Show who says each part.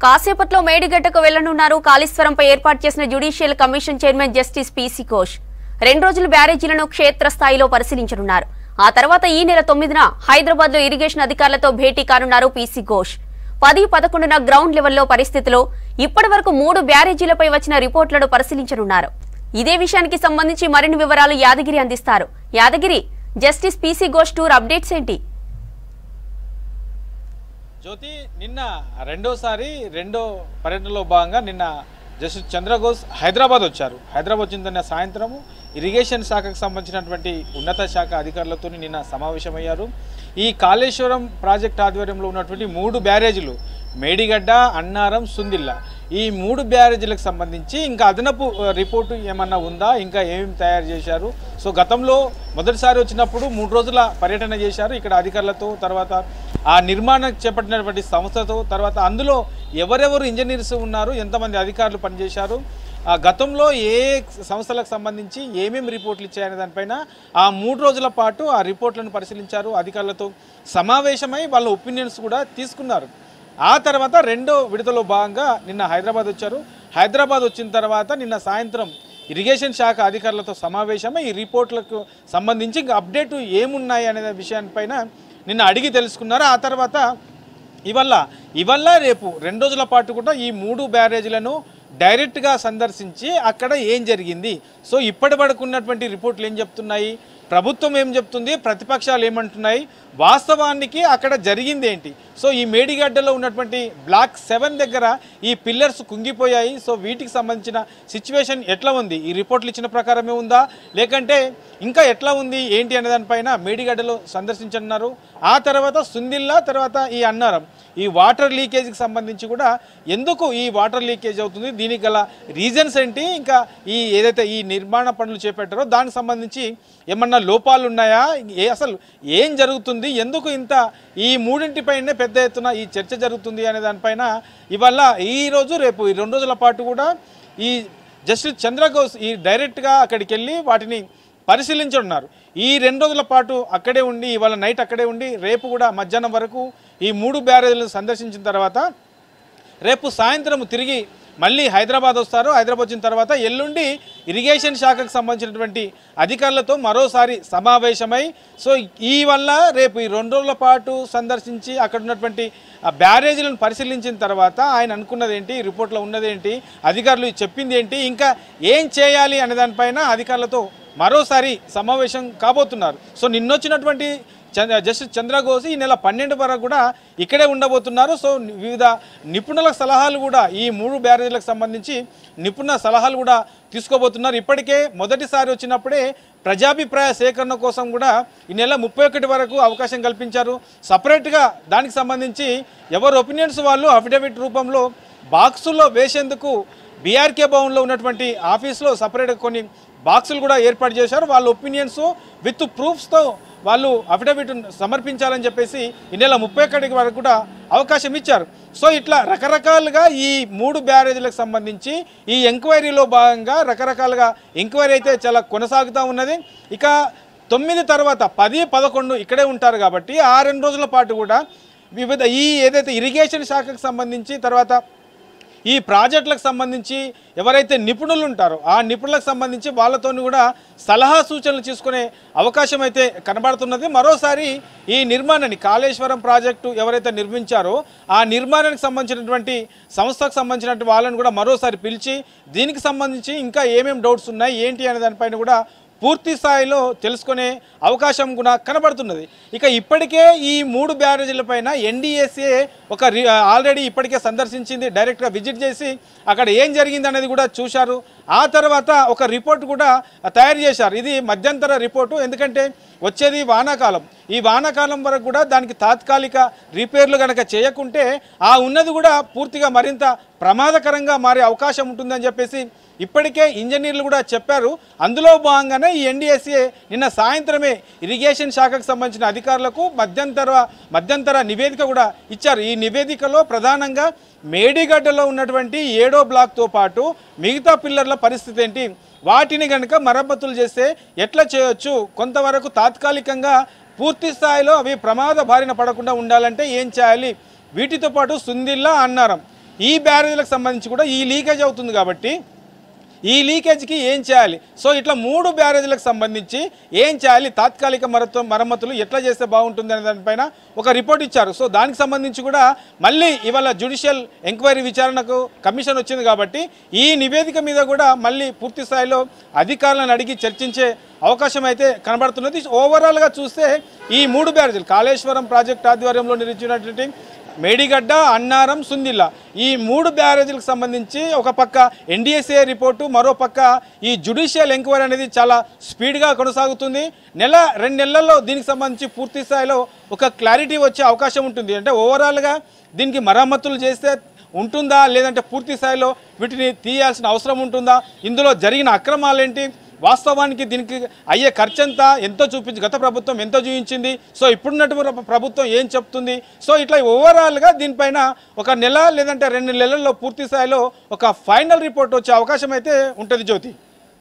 Speaker 1: కాసేపట్లో మేడిగడ్డకు వెళ్లనున్నారు కాళేశ్వరంపై ఏర్పాటు చేసిన judicial commission chairman justice PC Ghosh 2 రోజులు బ్యారేజీలను క్షేత్రస్థాయిలో పరిశీలించనున్నారు. ఆ తర్వాత ఈ నెల 9న హైదరాబాద్ లో ఇరిగేషన్ అధికారులతో భేటీ కానున్నారు పీసీ ఘోష్. 10-11న గ్రౌండ్ లెవెల్లో పరిస్థితిలో ఇప్పటివరకు 3 బ్యారేజీలపై వచ్చిన రిపోర్టులను పరిశీలించనున్నారు. ఇదే విషయానికి సంబంధించి మరిన్ని వివరాలు యాదగిరి అందిస్తారు. Yadagiri, justice PC Ghosh tour updates ఏంటి?
Speaker 2: జ్యోతి, నిన్న రెండో పర్యటనలో భాగంగా నిన్న జస్టిస్ చంద్రఘోష్ హైదరాబాద్ వచ్చారు. హైదరాబాద్ వచ్చిన సాయంత్రము ఇరిగేషన్ శాఖకు సంబంధించినటువంటి ఉన్నత శాఖ అధికారులతో నిన్న సమావేశమయ్యారు. ఈ కాళేశ్వరం ప్రాజెక్ట్ ఆధ్వర్యంలో ఉన్నటువంటి 3 బ్యారేజీలు మేడిగడ్డ, అన్నారం, సుందిల్లా, ఈ 3 బ్యారేజీలకు సంబంధించి ఇంకా అదనపు రిపోర్టు ఏమన్నా ఉందా, ఇంకా ఏమేమి తయారు చేశారు. సో గతంలో మొదటిసారి వచ్చినప్పుడు 3 రోజుల పర్యటన చేశారు ఇక్కడ అధికారులతో, తర్వాత ఆ నిర్మాణం చేపట్టినటువంటి సంస్థతో, తర్వాత అందులో ఎవరెవరు ఇంజనీర్స్ ఉన్నారు, ఎంతమంది అధికారులు పనిచేశారు, గతంలో ఏ సంస్థలకు సంబంధించి ఏమేమి రిపోర్ట్లు ఇచ్చాయనే దానిపైన ఆ 3 రోజుల పాటు ఆ రిపోర్ట్లను పరిశీలించారు. అధికారులతో సమావేశమై వాళ్ళ ఒపీనియన్స్ కూడా తీసుకున్నారు. ఆ తర్వాత రెండో విడతలో భాగంగా నిన్న హైదరాబాద్ వచ్చారు. హైదరాబాద్ వచ్చిన తర్వాత నిన్న సాయంత్రం ఇరిగేషన్ శాఖ అధికారులతో సమావేశమై ఈ రిపోర్ట్లకు సంబంధించి ఇంకా అప్డేట్ ఏమున్నాయి అనే విషయాన్పైన నిన్న అడిగి తెలుసుకున్నారు. ఆ తర్వాత ఇవాళ రేపు 2 రోజుల పాటు కూడా ఈ 3 బ్యారేజీలను డైరెక్ట్గా సందర్శించి అక్కడ ఏం జరిగింది, సో ఇప్పటి వరకు ఉన్నటువంటి రిపోర్ట్లు ఏం చెప్తున్నాయి, ప్రభుత్వం ఏం చెప్తుంది, ప్రతిపక్షాలు ఏమంటున్నాయి, వాస్తవానికి అక్కడ జరిగింది ఏంటి, సో ఈ మేడిగడ్డలో ఉన్నటువంటి బ్లాక్ 7 దగ్గర ఈ పిల్లర్స్ కుంగిపోయాయి, సో వీటికి సంబంధించిన సిచ్యువేషన్ ఎట్లా ఉంది, ఈ రిపోర్ట్లు ఇచ్చిన ప్రకారమే ఉందా లేకంటే ఇంకా ఎట్లా ఉంది ఏంటి అనే దానిపైన మేడిగడ్డలో సందర్శించనున్నారు. ఆ తర్వాత సుందిల్లా, తర్వాత ఈ అన్నారం, ఈ వాటర్ లీకేజ్కి సంబంధించి కూడా ఎందుకు ఈ వాటర్ లీకేజ్ అవుతుంది, దీనికి గల రీజన్స్ ఏంటి, ఇంకా ఈ ఏదైతే ఈ నిర్మాణ పనులు చేపట్టారో దానికి సంబంధించి ఏమన్నా లోపాలు ఉన్నాయా, అసలు ఏం జరుగుతుంది, ఎందుకు ఇంత ఈ 3 పెద్ద ఎత్తున ఈ చర్చ జరుగుతుంది అనే దానిపైన ఇవాళ ఈరోజు రేపు ఈ 2 రోజుల పాటు కూడా ఈ జస్టిస్ చంద్రఘోష్ ఈ డైరెక్ట్గా అక్కడికి వెళ్ళి వాటిని పరిశీలించనున్నారు. ఈ 2 రోజుల పాటు అక్కడే ఉండి ఇవాళ నైట్ అక్కడే ఉండి రేపు కూడా మధ్యాహ్నం వరకు ఈ 3 బ్యారేజీలను సందర్శించిన తర్వాత రేపు సాయంత్రం తిరిగి మళ్ళీ హైదరాబాద్ వస్తారు. హైదరాబాద్ వచ్చిన తర్వాత ఎల్లుండి ఇరిగేషన్ శాఖకు సంబంధించినటువంటి అధికారులతో మరోసారి సమావేశమై సో రేపు ఈ 2 రోజుల పాటు సందర్శించి అక్కడ ఉన్నటువంటి ఆ బ్యారేజీలను పరిశీలించిన తర్వాత ఆయన అనుకున్నది ఏంటి, రిపోర్ట్లో ఉన్నదేంటి, అధికారులు చెప్పింది ఏంటి, ఇంకా ఏం చేయాలి అనే దానిపైన అధికారులతో మరోసారి సమావేశం కాబోతున్నారు. సో నిన్నొచ్చినటువంటి జస్టిస్ చంద్రఘోష్ ఈ నెల 12 వరకు కూడా ఇక్కడే ఉండబోతున్నారు. సో వివిధ నిపుణుల సలహాలు కూడా ఈ 3 బ్యారేజీలకు సంబంధించి నిపుణుల సలహాలు కూడా తీసుకోబోతున్నారు. ఇప్పటికే మొదటిసారి వచ్చినప్పుడే ప్రజాభిప్రాయ సేకరణ కోసం కూడా ఈ నెల 31 వరకు అవకాశం కల్పించారు. సపరేట్గా దానికి సంబంధించి ఎవరు ఒపీనియన్స్ వాళ్ళు అఫిడవిట్ రూపంలో బాక్సుల్లో వేసేందుకు బీఆర్కే భవన్లో ఉన్నటువంటి ఆఫీస్లో సపరేట్గా కొన్ని బాక్సులు కూడా ఏర్పాటు చేశారు. వాళ్ళ ఒపీనియన్స్ విత్ ప్రూఫ్స్తో వాళ్ళు అఫిడవిట్ సమర్పించాలని చెప్పేసి ఈ నెల 31 వరకు కూడా అవకాశం ఇచ్చారు. సో ఇట్లా రకరకాలుగా ఈ 3 బ్యారేజీలకు సంబంధించి ఈ ఎంక్వైరీలో భాగంగా రకరకాలుగా ఎంక్వైరీ అయితే చాలా కొనసాగుతూ ఉన్నది. ఇక 9 తర్వాత 10, 11 ఇక్కడే ఉంటారు కాబట్టి ఆ 2 రోజుల పాటు కూడా వివిధ ఈ ఏదైతే ఇరిగేషన్ శాఖకు సంబంధించి తర్వాత ఈ ప్రాజెక్టులకు సంబంధించి ఎవరైతే నిపుణులు ఉంటారో ఆ నిపుణులకు సంబంధించి వాళ్ళతో కూడా సలహా సూచనలు తీసుకునే అవకాశం అయితే కనబడుతున్నది. మరోసారి ఈ నిర్మాణాన్ని కాళేశ్వరం ప్రాజెక్టు ఎవరైతే నిర్మించారో ఆ నిర్మాణానికి సంబంధించినటువంటి సంస్థకు సంబంధించినటువంటి వాళ్ళని కూడా మరోసారి పిలిచి దీనికి సంబంధించి ఇంకా ఏమేమి డౌట్స్ ఉన్నాయి ఏంటి అనే దానిపైన కూడా పూర్తి స్థాయిలో తెలుసుకునే అవకాశం కూడా కనబడుతున్నది. ఇక ఇప్పటికే ఈ 3 బ్యారేజీలపైన ఎన్డీఎస్ఏ ఆల్రెడీ ఇప్పటికే సందర్శించింది, డైరెక్ట్గా విజిట్ చేసి అక్కడ ఏం జరిగింది అనేది కూడా చూశారు. ఆ తర్వాత ఒక రిపోర్ట్ కూడా తయారు చేశారు. ఇది మధ్యంతర రిపోర్టు, ఎందుకంటే వచ్చేది వానాకాలం. ఈ వానాకాలం వరకు కూడా దానికి తాత్కాలిక రిపేర్లు కనుక చేయకుంటే ఆ ఉన్నది కూడా పూర్తిగా మరింత ప్రమాదకరంగా మారే అవకాశం ఉంటుందని చెప్పేసి ఇప్పటికే ఇంజనీర్లు కూడా చెప్పారు. అందులో భాగంగానే ఈ ఎన్డీఎస్ఏ నిన్న సాయంత్రమే ఇరిగేషన్ శాఖకు సంబంధించిన అధికారులకు మధ్యంతర నివేదిక కూడా ఇచ్చారు. ఈ నివేదికలో ప్రధానంగా మేడిగడ్డలో ఉన్నటువంటి 7వ బ్లాక్తో పాటు మిగతా పిల్లర్ల పరిస్థితి ఏంటి, వాటిని కనుక మరమ్మతులు చేస్తే ఎట్లా చేయొచ్చు, కొంతవరకు తాత్కాలికంగా పూర్తి స్థాయిలో అవి ప్రమాద బారిన పడకుండా ఉండాలంటే ఏం చేయాలి, వీటితో పాటు సుందిల్లా, అన్నారం ఈ బ్యారేజీలకు సంబంధించి కూడా ఈ లీకేజ్ అవుతుంది కాబట్టి ఈ లీకేజ్కి ఏం చేయాలి, సో ఇట్లా 3 బ్యారేజీలకు సంబంధించి ఏం చేయాలి, తాత్కాలిక మరమ్మతులు ఎట్లా చేస్తే బాగుంటుంది అనే దానిపైన ఒక రిపోర్ట్ ఇచ్చారు. సో దానికి సంబంధించి కూడా మళ్ళీ ఇవాళ జ్యుడిషియల్ ఎంక్వైరీ విచారణకు కమిషన్ వచ్చింది కాబట్టి ఈ నివేదిక మీద కూడా మళ్ళీ పూర్తి స్థాయిలో అధికారులను అడిగి చర్చించే అవకాశం అయితే కనబడుతున్నది. ఓవరాల్గా చూస్తే ఈ 3 బ్యారేజీలు కాళేశ్వరం ప్రాజెక్ట్ ఆధ్వర్యంలో నిర్మించినటువంటి మేడిగడ్డ, అన్నారం, సుందిల్లా ఈ 3 బ్యారేజీలకు సంబంధించి ఒక పక్క ఎన్డీఎస్ఏ రిపోర్టు, మరో పక్క ఈ జ్యుడిషియల్ ఎంక్వైరీ అనేది చాలా స్పీడ్గా కొనసాగుతుంది. 1-2 నెలల్లో దీనికి సంబంధించి పూర్తి స్థాయిలో ఒక క్లారిటీ వచ్చే అవకాశం ఉంటుంది. అంటే ఓవరాల్గా దీనికి మరమ్మతులు చేస్తే ఉంటుందా, లేదంటే పూర్తి స్థాయిలో వీటిని తీయాల్సిన అవసరం ఉంటుందా, ఇందులో జరిగిన అక్రమాలేంటి, వాస్తవానికి దీనికి అయ్యే ఖర్చంతా ఎంతో గత ప్రభుత్వం ఎంతో చూపించింది, సో ఇప్పుడున్నటువంటి ప్రభుత్వం ఏం చెప్తుంది, సో ఇట్లా ఓవరాల్గా దీనిపైన 1 నెల లేదంటే 2 నెలల్లో పూర్తి స్థాయిలో ఒక ఫైనల్ రిపోర్ట్ వచ్చే అవకాశం అయితే ఉంటుంది జ్యోతి.